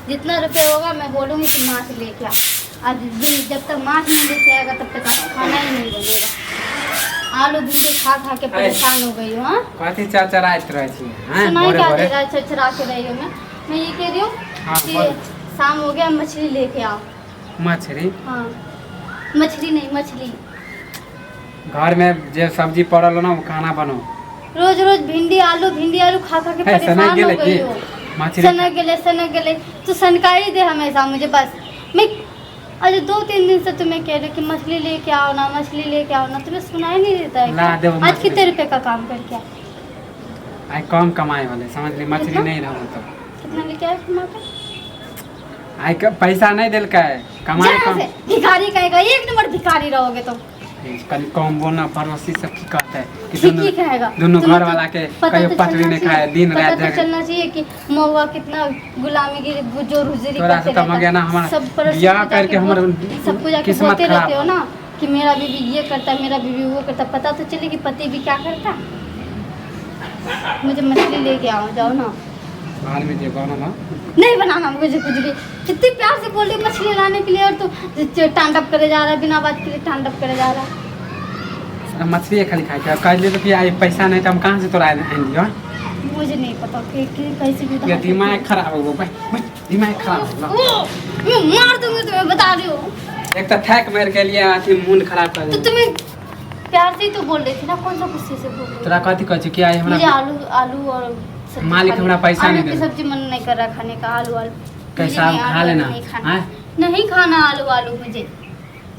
जितना रुपये होगा मैं बोलूँगी कि माछ लेके आ। आज जब तक माछ नहीं लेके आएगा तब तक खाना ही नहीं बनेगा। आलू भिंडी खा खा के परेशान हो गई हूँ। हाँ कथी चरचराइत रहे छी हैं सुनाई बोरे क्या बोरे दे रहा है चरचरा के रही हूँ मैं ये कह रही हूँ हाँ, कि बोल। शाम हो गया मछली लेके आओ। मछली हाँ मछली नहीं मछली। घर में जो सब्जी पड़ल हो ना वो खाना बनो। रोज रोज भिंडी आलू खा खा के है, सनक परेशान हो गेले गई की? हो। मछली सनक गेले तो सनकाई दे हमेशा मुझे बस। मैं आज 2-3 दिन से तुम्हें कह रही कि मछली लेके आओ ना मछली लेके आओ ना, तुम्हें सुनाई नहीं देता है ला दे वो क्या? आज मछली। कितने रुपए का काम करके आए? आई कम कमाए वाले समझ ली मछली कितना? नहीं रहो तो कितना लेके आए कमा के? आई पैसा नहीं दिल का है कमाए जहाँ कम से भिखारी कहेगा, एक नंबर भिखारी रहोगे तुम। कभी कम बोलना पड़ोसी सब की कहता है कि ठीक ही कहेगा। दोनों तुम्हें घर तो वाला के पता कहीं तो पटरी चलना नहीं चाहिए। खाए दिन पता रात तो जगह चलना चाहिए कि महुआ कितना गुलामी की जो रुजरी तोरा से करते तो मगे ना रहता। हमारा सब पड़ोसी बियाह को जाके करके हमर सबको जाके किस्मत बोलते खराब रहते हो ना कि मेरा बीवी ये करता है मेरा बीवी वो करता है। पता तो चले कि पति भी क्या करता है। मुझे मछली लेके आओ जाओ ना। घर में जो गाना ना नहीं बनाना मुझे कुछ भी। कितनी प्यार से बोल रही मछली लाने के लिए और तू तांडव करे जा रहा है, बिना बात के लिए तांडव करे जा रहा है। मछली खाली खाए के कह लिए तो कि आई पैसा नहीं तो हम कहाँ से तोरा आएंगे मुझे नहीं पता कि कैसे भी ये दिमाग खराब हो गया भाई दिमाग खराब हो गया मैं मार दूंगी तुम्हें बता रही हूँ। एक तो थैक मार के लिए अथी मूड खराब कर तो दे तुम्हें प्यार से ही तो बोल रही थी ना, कौन सा गुस्से से बोल रही तोरा कथी कह छी कि आई मुझे हमरा आलू और सब्जी मालिक खाने- हमरा पैसा नहीं आलू की दे सब्जी मन नहीं कर रहा खाने का। आलू कैसा मुझे नहीं, खा आलू लेना नहीं खाना। हैं? नहीं खाना आलू मुझे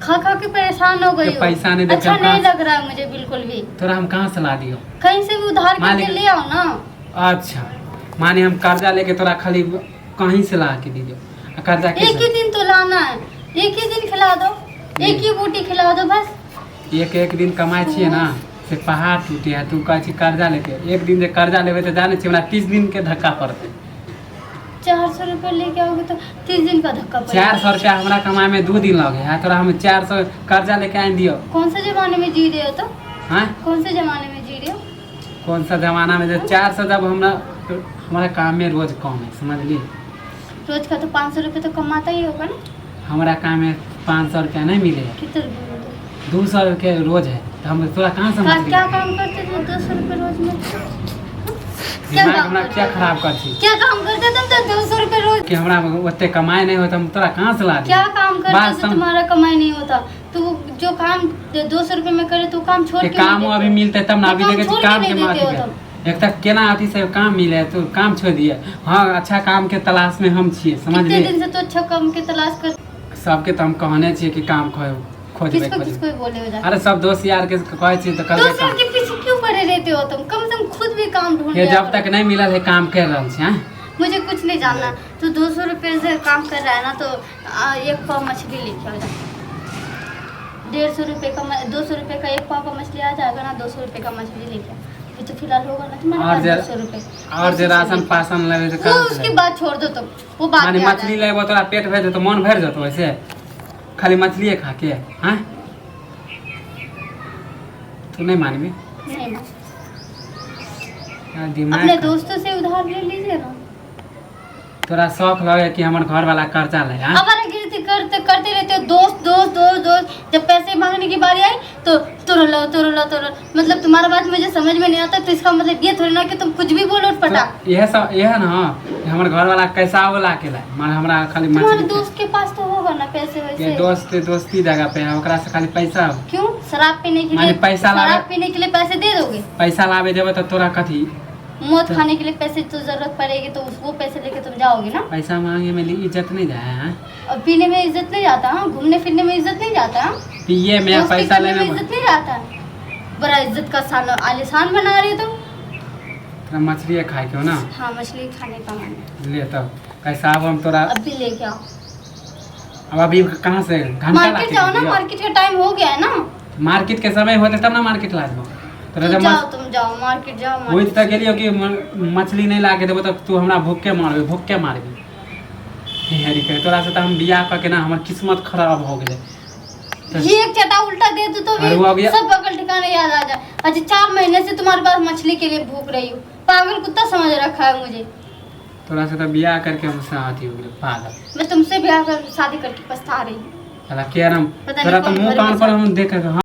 खा खा के परेशान हो गई ये हूँ। पैसा नहीं दे अच्छा के हम नहीं कहाँ लग रहा है मुझे बिल्कुल भी। तोरा हम कहाँ से ला दियो कहीं से भी उधार करके मालिक- ले आओ ना। अच्छा माने हम कर्जा लेके तोरा खाली कहीं से ला के दी दियो कर्जा एक ही कैसे दिन तो लाना है, एक ही दिन खिला दो, एक ही बूटी खिला दो बस। एक दिन कमाए छिए ना से पहाड़ टूटे है तू कह छी कर्जा लेके एक दिन जे कर्जा लेबे तो जाने छी हमरा 30 दिन के धक्का पड़ते 400 रुपये लेके आओगे तो 30 दिन का धक्का पड़ेगा। 400 रुपया हमरा कमाए में 2 दिन लगे है तोरा हम 400 कर्जा लेके आए दियो कौन से जमाने में जी रहे हो तो? हाँ कौन से जमाने में जी रहे हो? कौन सा जमाना में जो 400 जब हमारा काम में रोज कम है समझ ली रोज का तो 500 रुपये तो कमाता ही होगा ना। हमारा काम में 500 रुपया नहीं मिले कितने रुपये मिलते हैं? 200 रुपये रोज है तो हम तोरा कहाँ से मछली क्या काम करते थे 200 रुपये रोज में? क्या दिमाग काम हमरा करते क्या थे? खराब कर छी क्या काम करते तुम तो 200 रुपये रोज? कि हमरा ओते कमाए नहीं होता हम तोरा कहाँ से ला दी क्या काम बात करते थे सम- तुम्हारा कमाई नहीं होता तो जो काम 200 रुपये में करे तो काम छोड़ के के काम नहीं अभी देते हो। मिलते तब ना तो अभी काम देखे छोड़ काम के के नहीं माथी देते हो के एक तक केना अथी से काम मिले तो काम छोड़ दिए हाँ अच्छा काम के तलाश में हम छिए समझ कितने लिए दिन से तो अच्छा काम के तलाश कर सबके तो हम कहने छिए कि काम खोजबे किसको खोजबे किसको बोले हो जाते अरे सब दोस्त यार के कहै छी तो करबे दोस्त काम के पीछे क्यों पड़े रहते हो तुम? कम से कम खुद भी काम ढूंढ ये लिया जब करो। तक नहीं मिलल है काम कर रहल छी हैं मुझे कुछ नहीं जानना। तो 200 रुपये से काम कर रहा है ना तो एक पाव मछली लेके आ जा। 150 रुपये का 200 रुपये का एक पाव का मछली आ जाएगा ना। 200 रुपये का मछली लेके आ। ये तो फिलहाल होगा ना तुम्हारे पास 200 रुपये। और जे राशन पासन लेवे तो वो उसकी बात छोड़ दो तुम, वो बात माने में आ मछली जाएगा। लेबो तोरा पेट भर जतो मन भर जतो वैसे खाली मछलिए खा के हैं तू नहीं मानबी नहीं मां। दिमाग अपने दोस्तों से उधार ले लीजिए ना। तोरा शौक लगे कि हमर घर वाला कर्जा ले हैं हमारे गिरते करते रहते हो दोस्त दोस्त दोस्त दोस्त। जब पैसे मांगने की बारी आई तो तुरलो मतलब तुम्हारा बात मुझे समझ में नहीं आता। तो इसका मतलब ये थोड़ी ना कि तुम कुछ भी बोलो फटाक। तो यह ना हमर घर वाला कैसा वो ला के लाए माने हमरा खाली तुम्हारे मछली दोस्त के पास तो होगा ना पैसे ये वैसे। दोस्ती जगह पे है ओकरा से खाली पैसा क्यों? शराब पीने के माने लिए पैसा लावे- शराब पीने के लिए पैसे दे दोगे? पैसा लावे देबो तो तोरा कथी मौत खाने के लिए पैसे तो जरूरत पड़ेगी तो वो पैसे लेके तुम जाओगे ना। पैसा मांगे में इज्जत नहीं जाए हैं और पीने में इज्जत नहीं जाता, घूमने फिरने में इज्जत नहीं जाता, पिए में दोस्ती पैसा करने लेने में में इज्जत नहीं जाता। बड़ा इज्जत का आलिशान बना रही हो तुम। तोरा मछली खाए के हो ना हाँ मछली खाने का मन है। ले तब कैसा अब हम तोरा अब भी लेके आओ। अब अभी कहाँ से घंटा मार्केट जाओ ना, मार्केट का टाइम हो गया है ना। मार्केट के समय होते तब ना मार्केट ला देबो तोरा जब तुम जाओ मार्केट जाओ। वही तक गेलियो कि मछली नहीं ला के देबो तब तू हमरा भूखे मारबी हेरी कहे तोरा से तो हम बियाह करके ना हमर किस्मत खराब हो गेले ये एक चटा उल्टा दे दो तो अरे वो भी अभी- सब बगल ठिकाने याद आ जाए। अच्छा 4 महीने से तुम्हारे पास मछली के लिए भूख रही हूँ। पागल कुत्ता समझ रखा है मुझे। तोरा से तो बियाह करके हम शादी हो गए पागल। मैं तुमसे ब्याह कर शादी करके पछता रही हूँ। साला क्या नाम पता नहीं तोरा तो कौन मुंह घर कान में पर सब- हम देख